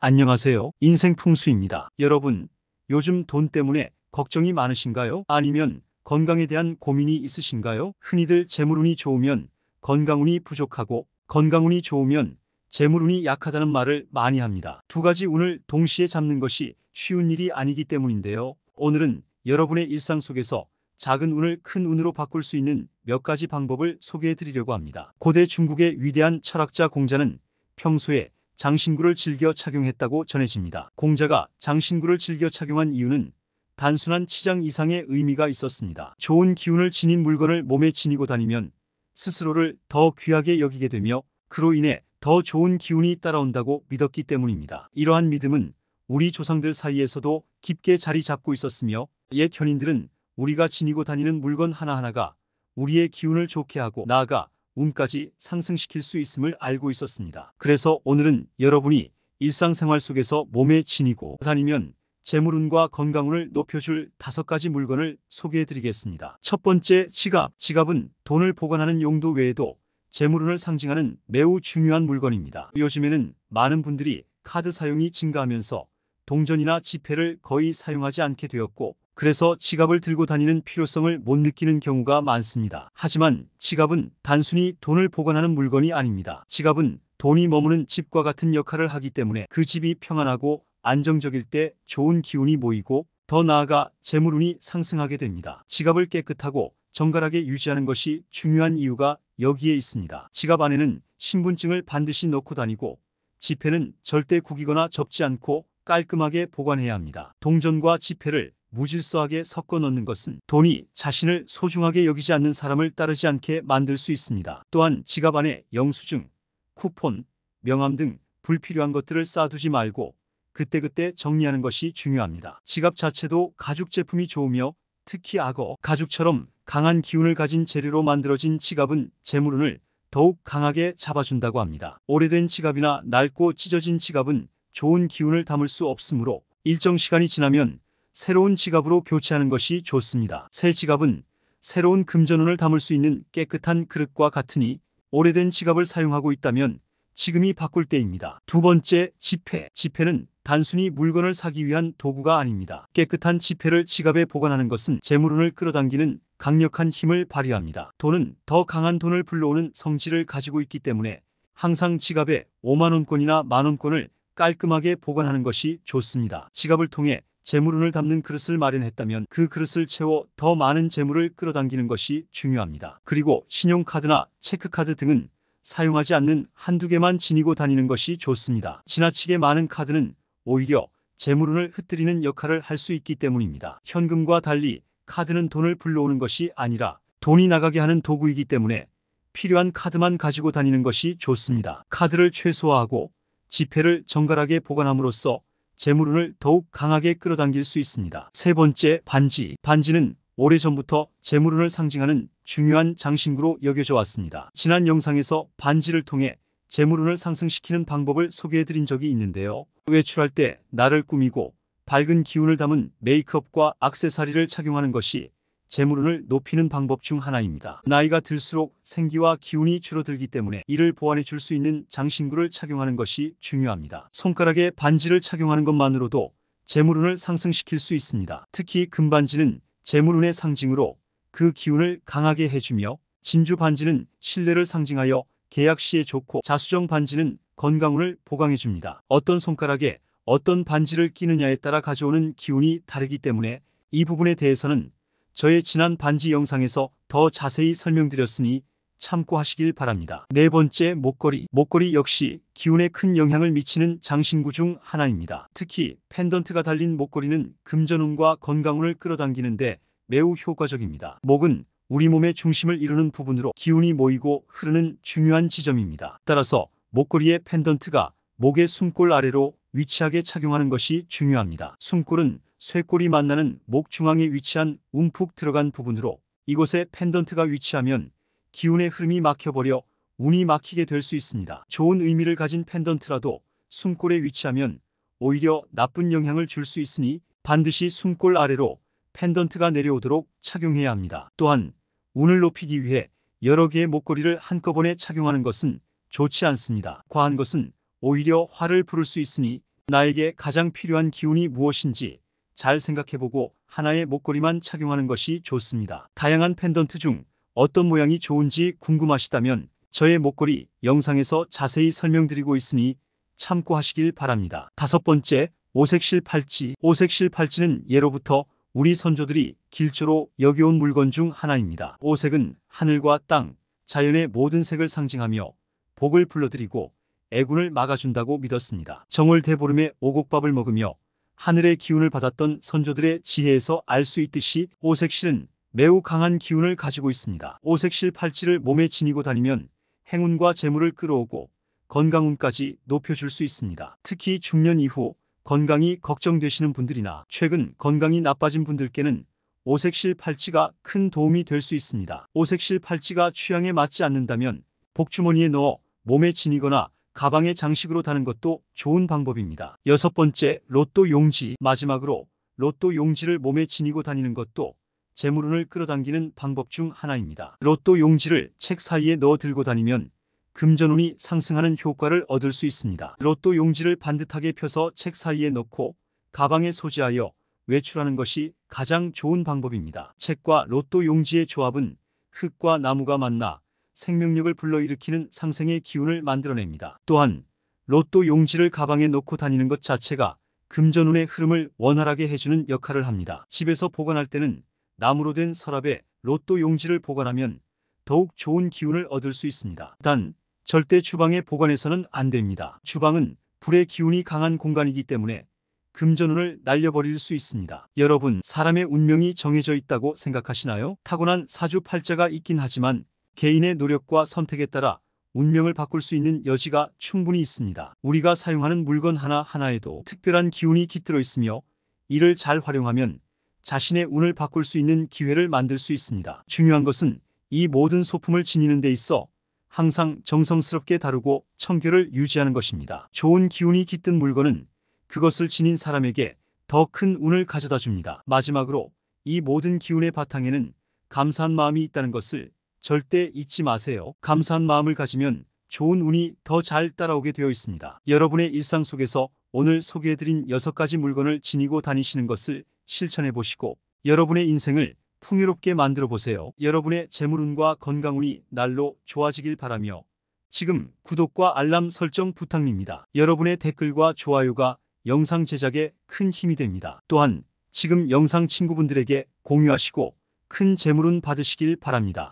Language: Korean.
안녕하세요. 인생풍수입니다. 여러분, 요즘 돈 때문에 걱정이 많으신가요? 아니면 건강에 대한 고민이 있으신가요? 흔히들 재물운이 좋으면 건강운이 부족하고 건강운이 좋으면 재물운이 약하다는 말을 많이 합니다. 두 가지 운을 동시에 잡는 것이 쉬운 일이 아니기 때문인데요. 오늘은 여러분의 일상 속에서 작은 운을 큰 운으로 바꿀 수 있는 몇 가지 방법을 소개해 드리려고 합니다. 고대 중국의 위대한 철학자 공자는 평소에 장신구를 즐겨 착용했다고 전해집니다. 공자가 장신구를 즐겨 착용한 이유는 단순한 치장 이상의 의미가 있었습니다. 좋은 기운을 지닌 물건을 몸에 지니고 다니면 스스로를 더 귀하게 여기게 되며 그로 인해 더 좋은 기운이 따라온다고 믿었기 때문입니다. 이러한 믿음은 우리 조상들 사이에서도 깊게 자리 잡고 있었으며 옛 현인들은 우리가 지니고 다니는 물건 하나하나가 우리의 기운을 좋게 하고 나아가 운까지 상승시킬 수 있음을 알고 있었습니다. 그래서 오늘은 여러분이 일상생활 속에서 몸에 지니고 다니면 재물운과 건강운을 높여줄 5가지 물건을 소개해드리겠습니다. 첫 번째, 지갑. 지갑은 돈을 보관하는 용도 외에도 재물운을 상징하는 매우 중요한 물건입니다. 요즘에는 많은 분들이 카드 사용이 증가하면서 동전이나 지폐를 거의 사용하지 않게 되었고 그래서 지갑을 들고 다니는 필요성을 못 느끼는 경우가 많습니다. 하지만 지갑은 단순히 돈을 보관하는 물건이 아닙니다. 지갑은 돈이 머무는 집과 같은 역할을 하기 때문에 그 집이 평안하고 안정적일 때 좋은 기운이 모이고 더 나아가 재물운이 상승하게 됩니다. 지갑을 깨끗하고 정갈하게 유지하는 것이 중요한 이유가 여기에 있습니다. 지갑 안에는 신분증을 반드시 넣고 다니고 지폐는 절대 구기거나 접지 않고 깔끔하게 보관해야 합니다. 동전과 지폐를 무질서하게 섞어 넣는 것은 돈이 자신을 소중하게 여기지 않는 사람을 따르지 않게 만들 수 있습니다. 또한 지갑 안에 영수증, 쿠폰, 명함 등 불필요한 것들을 쌓아두지 말고 그때그때 정리하는 것이 중요합니다. 지갑 자체도 가죽 제품이 좋으며 특히 악어, 가죽처럼 강한 기운을 가진 재료로 만들어진 지갑은 재물운을 더욱 강하게 잡아준다고 합니다. 오래된 지갑이나 낡고 찢어진 지갑은 좋은 기운을 담을 수 없으므로 일정 시간이 지나면 새로운 지갑으로 교체하는 것이 좋습니다. 새 지갑은 새로운 금전운을 담을 수 있는 깨끗한 그릇과 같으니 오래된 지갑을 사용하고 있다면 지금이 바꿀 때입니다. 두 번째, 지폐. 지폐는 단순히 물건을 사기 위한 도구가 아닙니다. 깨끗한 지폐를 지갑에 보관하는 것은 재물운을 끌어당기는 강력한 힘을 발휘합니다. 돈은 더 강한 돈을 불러오는 성질을 가지고 있기 때문에 항상 지갑에 5만원권이나 만원권을 깔끔하게 보관하는 것이 좋습니다. 지갑을 통해 재물운을 담는 그릇을 마련했다면 그 그릇을 채워 더 많은 재물을 끌어당기는 것이 중요합니다. 그리고 신용카드나 체크카드 등은 사용하지 않는 한두 개만 지니고 다니는 것이 좋습니다. 지나치게 많은 카드는 오히려 재물운을 흩뜨리는 역할을 할 수 있기 때문입니다. 현금과 달리 카드는 돈을 불러오는 것이 아니라 돈이 나가게 하는 도구이기 때문에 필요한 카드만 가지고 다니는 것이 좋습니다. 카드를 최소화하고 지폐를 정갈하게 보관함으로써 재물운을 더욱 강하게 끌어당길 수 있습니다. 세 번째, 반지. 반지는 오래전부터 재물운을 상징하는 중요한 장신구로 여겨져 왔습니다. 지난 영상에서 반지를 통해 재물운을 상승시키는 방법을 소개해드린 적이 있는데요. 외출할 때 나를 꾸미고 밝은 기운을 담은 메이크업과 액세서리를 착용하는 것이 재물운을 높이는 방법 중 하나입니다. 나이가 들수록 생기와 기운이 줄어들기 때문에 이를 보완해 줄 수 있는 장신구를 착용하는 것이 중요합니다. 손가락에 반지를 착용하는 것만으로도 재물운을 상승시킬 수 있습니다. 특히 금반지는 재물운의 상징으로 그 기운을 강하게 해주며 진주 반지는 신뢰를 상징하여 계약 시에 좋고 자수정 반지는 건강운을 보강해줍니다. 어떤 손가락에 어떤 반지를 끼느냐에 따라 가져오는 기운이 다르기 때문에 이 부분에 대해서는 저의 지난 반지 영상에서 더 자세히 설명드렸으니 참고하시길 바랍니다. 네 번째, 목걸이. 목걸이 역시 기운에 큰 영향을 미치는 장신구 중 하나입니다. 특히 펜던트가 달린 목걸이는 금전운과 건강운을 끌어당기는데 매우 효과적입니다. 목은 우리 몸의 중심을 이루는 부분으로 기운이 모이고 흐르는 중요한 지점입니다. 따라서 목걸이의 펜던트가 목의 숨골 아래로 위치하게 착용하는 것이 중요합니다. 숨골은 쇄골이 만나는 목 중앙에 위치한 움푹 들어간 부분으로 이곳에 펜던트가 위치하면 기운의 흐름이 막혀버려 운이 막히게 될 수 있습니다. 좋은 의미를 가진 펜던트라도 숨골에 위치하면 오히려 나쁜 영향을 줄 수 있으니 반드시 숨골 아래로 펜던트가 내려오도록 착용해야 합니다. 또한 운을 높이기 위해 여러 개의 목걸이를 한꺼번에 착용하는 것은 좋지 않습니다. 과한 것은 오히려 화를 부를 수 있으니 나에게 가장 필요한 기운이 무엇인지 잘 생각해보고 하나의 목걸이만 착용하는 것이 좋습니다. 다양한 펜던트 중 어떤 모양이 좋은지 궁금하시다면 저의 목걸이 영상에서 자세히 설명드리고 있으니 참고하시길 바랍니다. 다섯 번째, 오색실 팔찌. 오색실 팔찌는 예로부터 우리 선조들이 길조로 여겨온 물건 중 하나입니다. 오색은 하늘과 땅, 자연의 모든 색을 상징하며 복을 불러들이고 애군을 막아준다고 믿었습니다. 정월대보름에 오곡밥을 먹으며 하늘의 기운을 받았던 선조들의 지혜에서 알 수 있듯이 오색실은 매우 강한 기운을 가지고 있습니다. 오색실 팔찌를 몸에 지니고 다니면 행운과 재물을 끌어오고 건강운까지 높여줄 수 있습니다. 특히 중년 이후 건강이 걱정되시는 분들이나 최근 건강이 나빠진 분들께는 오색실 팔찌가 큰 도움이 될 수 있습니다. 오색실 팔찌가 취향에 맞지 않는다면 복주머니에 넣어 몸에 지니거나 가방에 장식으로 다는 것도 좋은 방법입니다. 여섯 번째, 로또 용지. 마지막으로 로또 용지를 몸에 지니고 다니는 것도 재물운을 끌어당기는 방법 중 하나입니다. 로또 용지를 책 사이에 넣어 들고 다니면 금전운이 상승하는 효과를 얻을 수 있습니다. 로또 용지를 반듯하게 펴서 책 사이에 넣고 가방에 소지하여 외출하는 것이 가장 좋은 방법입니다. 책과 로또 용지의 조합은 흙과 나무가 만나 생명력을 불러일으키는 상생의 기운을 만들어냅니다. 또한 로또 용지를 가방에 넣고 다니는 것 자체가 금전운의 흐름을 원활하게 해주는 역할을 합니다. 집에서 보관할 때는 나무로 된 서랍에 로또 용지를 보관하면 더욱 좋은 기운을 얻을 수 있습니다. 단, 절대 주방에 보관해서는 안 됩니다. 주방은 불의 기운이 강한 공간이기 때문에 금전운을 날려버릴 수 있습니다. 여러분, 사람의 운명이 정해져 있다고 생각하시나요? 타고난 사주팔자가 있긴 하지만 개인의 노력과 선택에 따라 운명을 바꿀 수 있는 여지가 충분히 있습니다. 우리가 사용하는 물건 하나하나에도 특별한 기운이 깃들어 있으며 이를 잘 활용하면 자신의 운을 바꿀 수 있는 기회를 만들 수 있습니다. 중요한 것은 이 모든 소품을 지니는 데 있어 항상 정성스럽게 다루고 청결을 유지하는 것입니다. 좋은 기운이 깃든 물건은 그것을 지닌 사람에게 더 큰 운을 가져다 줍니다. 마지막으로 이 모든 기운의 바탕에는 감사한 마음이 있다는 것을 절대 잊지 마세요. 감사한 마음을 가지면 좋은 운이 더 잘 따라오게 되어 있습니다. 여러분의 일상 속에서 오늘 소개해드린 6가지 물건을 지니고 다니시는 것을 실천해 보시고 여러분의 인생을 풍요롭게 만들어 보세요. 여러분의 재물운과 건강운이 날로 좋아지길 바라며 지금 구독과 알람 설정 부탁드립니다. 여러분의 댓글과 좋아요가 영상 제작에 큰 힘이 됩니다. 또한 지금 영상 친구분들에게 공유하시고 큰 재물운 받으시길 바랍니다.